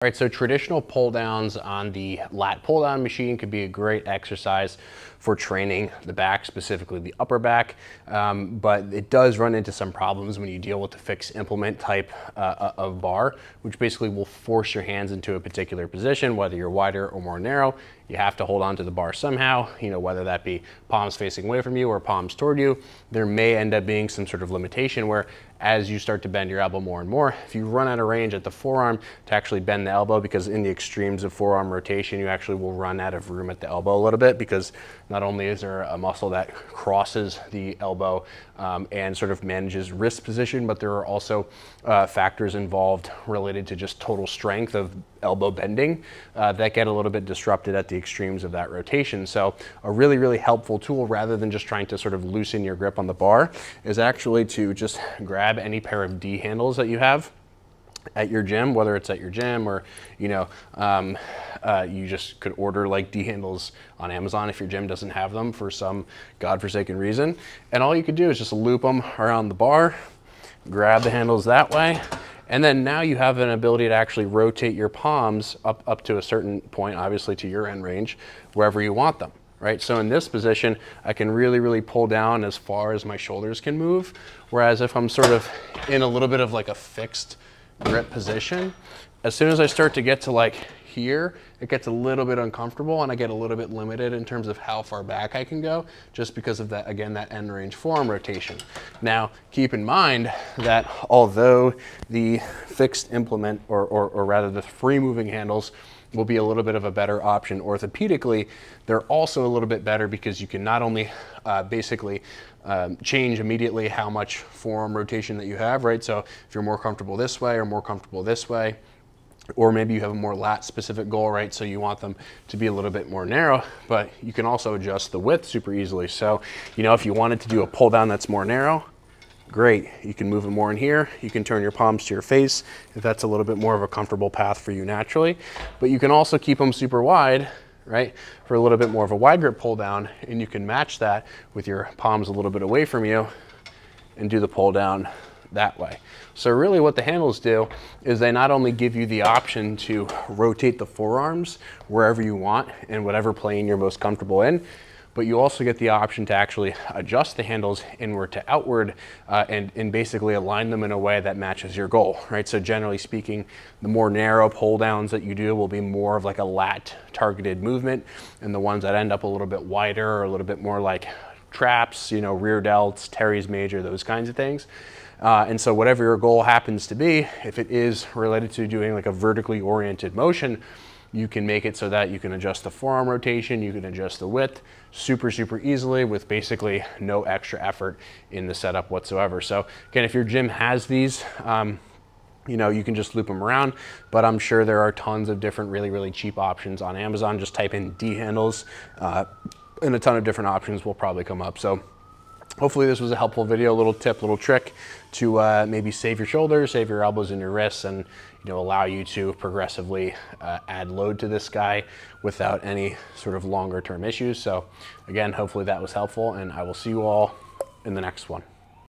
All right, so traditional pull downs on the lat pull down machine could be a great exercise for training the back, specifically the upper back, but it does run into some problems when you deal with the fixed implement type of bar, which basically will force your hands into a particular position, whether you're wider or more narrow. You have to hold on to the bar somehow, whether that be palms facing away from you or palms toward you. There may end up being some sort of limitation where as you start to bend your elbow more and more, if you run out of range at the forearm to actually bend the elbow, because in the extremes of forearm rotation, you actually will run out of room at the elbow a little bit, because not only is there a muscle that crosses the elbow and sort of manages wrist position, but there are also factors involved related to just total strength of elbow bending that get a little bit disrupted at the extremes of that rotation. So a really, really helpful tool, rather than just trying to sort of loosen your grip on the bar, is actually to just grab any pair of D handles that you have at your gym, whether it's at your gym or, you just could order like D handles on Amazon if your gym doesn't have them for some godforsaken reason. And all you could do is just loop them around the bar, grab the handles that way, and then now you have an ability to actually rotate your palms up to a certain point, obviously to your end range, wherever you want them, right? So in this position, I can really, really pull down as far as my shoulders can move. Whereas if I'm sort of in a little bit of like a fixed grip position, as soon as I start to get to like here, it gets a little bit uncomfortable and I get a little bit limited in terms of how far back I can go, just because of that, again, that end range forearm rotation. Now, keep in mind that although the fixed implement, or rather the free moving handles, will be a little bit of a better option orthopedically, they're also a little bit better because you can not only basically change immediately how much forearm rotation that you have, right? So if you're more comfortable this way or more comfortable this way, or maybe you have a more lat specific goal, right? So you want them to be a little bit more narrow, but you can also adjust the width super easily. So, if you wanted to do a pull down that's more narrow, great. You can move it more in here. You can turn your palms to your face if that's a little bit more of a comfortable path for you naturally. But you can also keep them super wide, right, for a little bit more of a wide grip pull down, and you can match that with your palms a little bit away from you and do the pull down that way. So really what the handles do is they not only give you the option to rotate the forearms wherever you want in whatever plane you're most comfortable in, but you also get the option to actually adjust the handles inward to outward and basically align them in a way that matches your goal, right? So generally speaking, the more narrow pull downs that you do will be more of like a lat targeted movement, and the ones that end up a little bit wider or a little bit more like traps, rear delts, teres major, those kinds of things. And so whatever your goal happens to be, if it is related to doing like a vertically oriented motion, you can make it so that you can adjust the forearm rotation, you can adjust the width super, super easily with basically no extra effort in the setup whatsoever. So again, if your gym has these, you can just loop them around, but I'm sure there are tons of different really, really cheap options on Amazon. Just type in D handles and a ton of different options will probably come up. So hopefully this was a helpful video, a little tip, little trick to maybe save your shoulders, save your elbows and your wrists, and allow you to progressively add load to this guy without any sort of longer term issues. So again, hopefully that was helpful, and I will see you all in the next one.